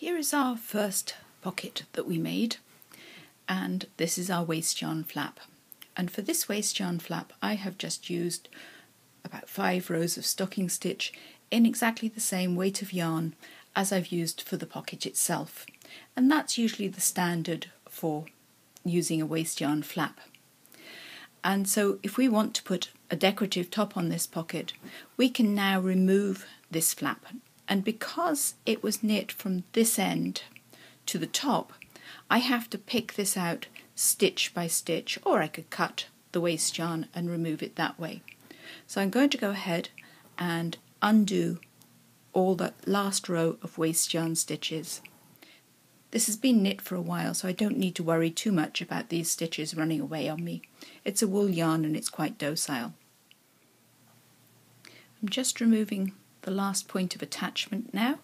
Here is our first pocket that we made, and this is our waist yarn flap. And for this waist yarn flap I have just used about 5 rows of stocking stitch in exactly the same weight of yarn as I've used for the pocket itself, and that's usually the standard for using a waist yarn flap. And so if we want to put a decorative top on this pocket, we can now remove this flap. And because it was knit from this end to the top, I have to pick this out stitch by stitch, or I could cut the waist yarn and remove it that way. So I'm going to go ahead and undo all the last row of waist yarn stitches. This has been knit for a while, so I don't need to worry too much about these stitches running away on me. It's a wool yarn and it's quite docile. I'm just removing the last point of attachment now,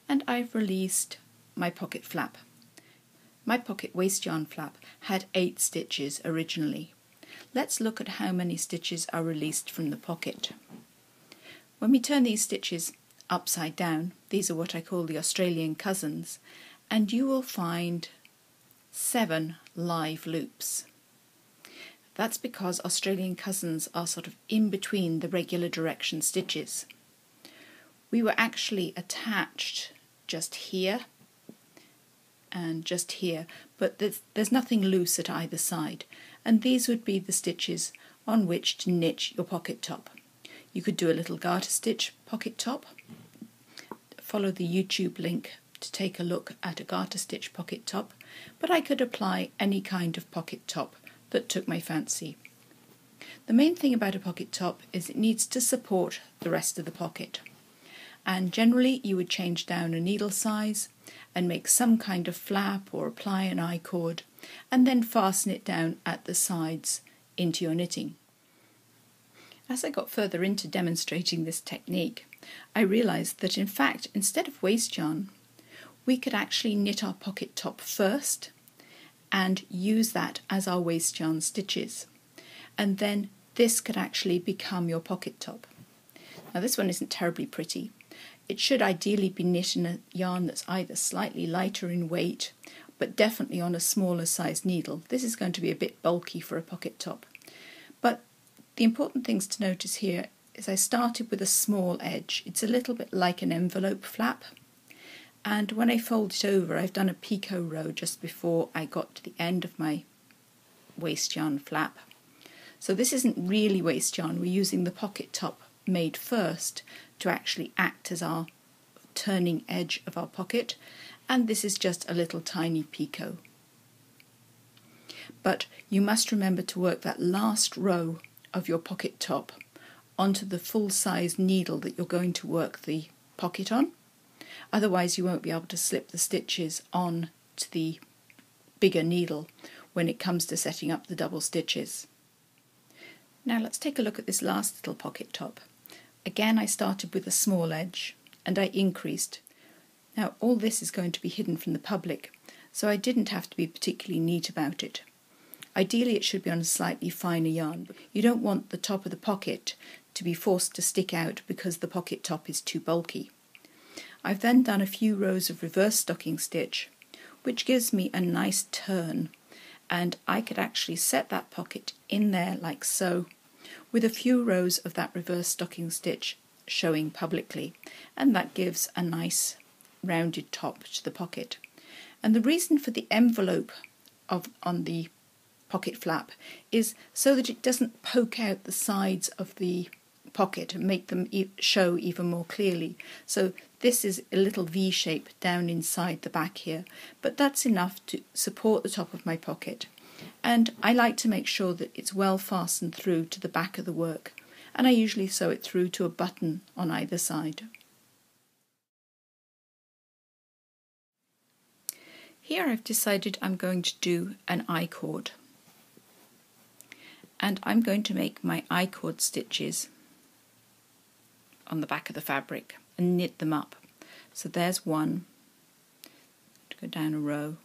and I've released my pocket flap. My pocket waist yarn flap had 8 stitches originally. Let's look at how many stitches are released from the pocket. When we turn these stitches upside down, these are what I call the Australian cousins, and you will find 7 live loops. That's because Australian cousins are sort of in between the regular direction stitches. We were actually attached just here and just here, but there's nothing loose at either side, and these would be the stitches on which to knit your pocket top. You could do a little garter stitch pocket top. Follow the YouTube link to take a look at a garter stitch pocket top, but I could apply any kind of pocket top that took my fancy. The main thing about a pocket top is it needs to support the rest of the pocket. And generally you would change down a needle size and make some kind of flap or apply an I-cord, and then fasten it down at the sides into your knitting. As I got further into demonstrating this technique, I realised that in fact, instead of waist yarn, we could actually knit our pocket top first and use that as our waist yarn stitches, and then this could actually become your pocket top. Now this one isn't terribly pretty. It should ideally be knit in a yarn that's either slightly lighter in weight, but definitely on a smaller size needle. This is going to be a bit bulky for a pocket top. But the important things to notice here is I started with a small edge. It's a little bit like an envelope flap. And when I fold it over, I've done a picot row just before I got to the end of my waist yarn flap. So this isn't really waist yarn. We're using the pocket top made first to actually act as our turning edge of our pocket, and this is just a little tiny picot. But you must remember to work that last row of your pocket top onto the full size needle that you're going to work the pocket on, otherwise you won't be able to slip the stitches on to the bigger needle when it comes to setting up the double stitches. Now let's take a look at this last little pocket top. Again, I started with a small edge and I increased. Now all this is going to be hidden from the public, so I didn't have to be particularly neat about it. Ideally it should be on a slightly finer yarn. You don't want the top of the pocket to be forced to stick out because the pocket top is too bulky. I've then done a few rows of reverse stocking stitch, which gives me a nice turn, and I could actually set that pocket in there like so, with a few rows of that reverse stocking stitch showing publicly, and that gives a nice rounded top to the pocket. And the reason for the envelope on the pocket flap is so that it doesn't poke out the sides of the pocket and make them show even more clearly. So this is a little V shape down inside the back here, but that's enough to support the top of my pocket. And I like to make sure that it's well fastened through to the back of the work, and I usually sew it through to a button on either side. Here I've decided I'm going to do an I-cord, and I'm going to make my I-cord stitches on the back of the fabric and knit them up. So there's one, to go down a row,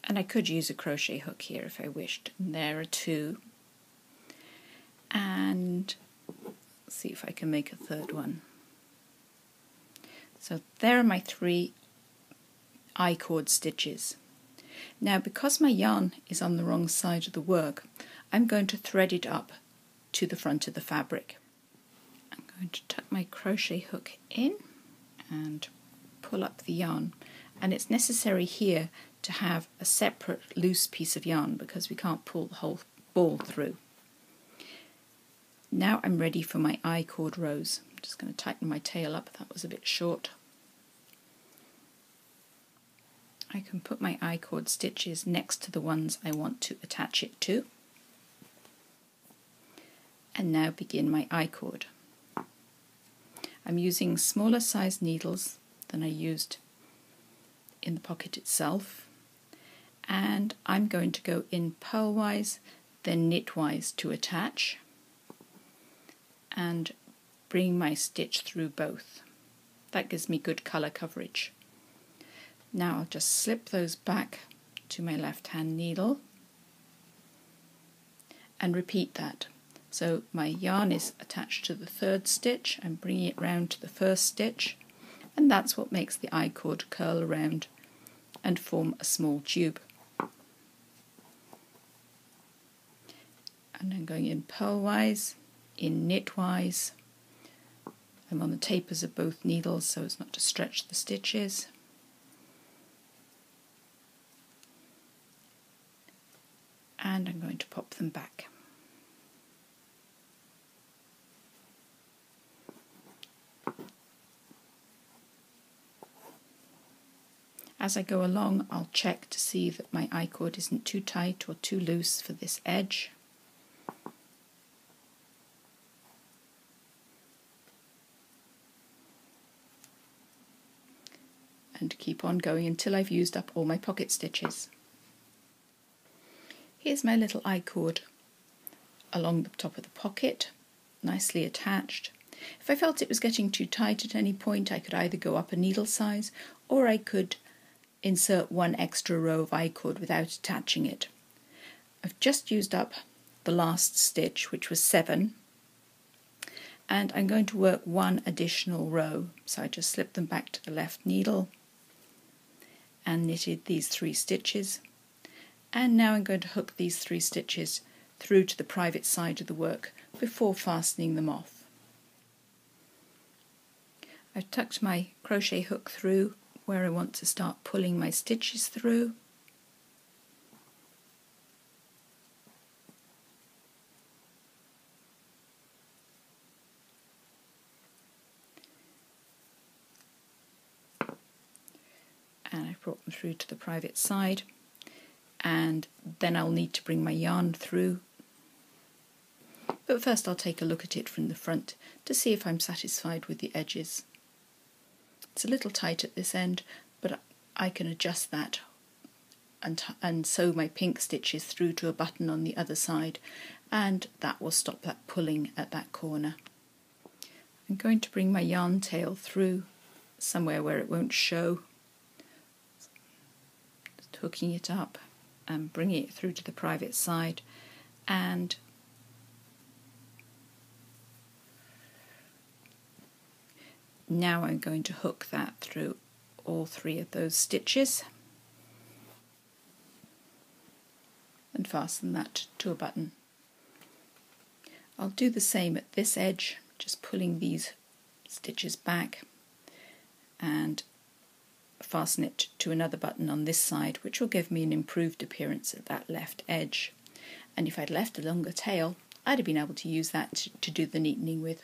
and I could use a crochet hook here if I wished. And there are 2, and let's see if I can make a third one. So there are my 3 I-cord stitches. Now, because my yarn is on the wrong side of the work, I'm going to thread it up to the front of the fabric. I'm going to tuck my crochet hook in and pull up the yarn, and it's necessary here to have a separate loose piece of yarn because we can't pull the whole ball through. Now I'm ready for my I-cord rows. I'm just going to tighten my tail up, that was a bit short. I can put my I-cord stitches next to the ones I want to attach it to, and now begin my I-cord. I'm using smaller size needles than I used in the pocket itself, and I'm going to go in purlwise then knitwise to attach and bring my stitch through both. That gives me good colour coverage. Now I'll just slip those back to my left hand needle and repeat that. So my yarn is attached to the 3rd stitch and bringing it round to the 1st stitch, and that's what makes the I-cord curl around and form a small tube. And I'm going in purlwise, in knitwise. I'm on the tapers of both needles so as not to stretch the stitches. And I'm going to pop them back. As I go along, I'll check to see that my I-cord isn't too tight or too loose for this edge. And keep on going until I've used up all my pocket stitches. Here's my little I-cord along the top of the pocket, nicely attached. If I felt it was getting too tight at any point, I could either go up a needle size or I could insert 1 extra row of I-cord without attaching it. I've just used up the last stitch, which was 7, and I'm going to work 1 additional row. So I just slipped them back to the left needle and knitted these 3 stitches. And now I'm going to hook these 3 stitches through to the private side of the work before fastening them off. I've tucked my crochet hook through where I want to start pulling my stitches through. And I've brought them through to the private side, and then I'll need to bring my yarn through. But first I'll take a look at it from the front to see if I'm satisfied with the edges. It's a little tight at this end, but I can adjust that and sew my pink stitches through to a button on the other side, and that will stop that pulling at that corner. I'm going to bring my yarn tail through somewhere where it won't show, just hooking it up and bringing it through to the private side, and now I'm going to hook that through all 3 of those stitches and fasten that to a button. I'll do the same at this edge, just pulling these stitches back and fasten it to another button on this side, which will give me an improved appearance at that left edge. And if I'd left a longer tail, I'd have been able to use that to do the neatening with.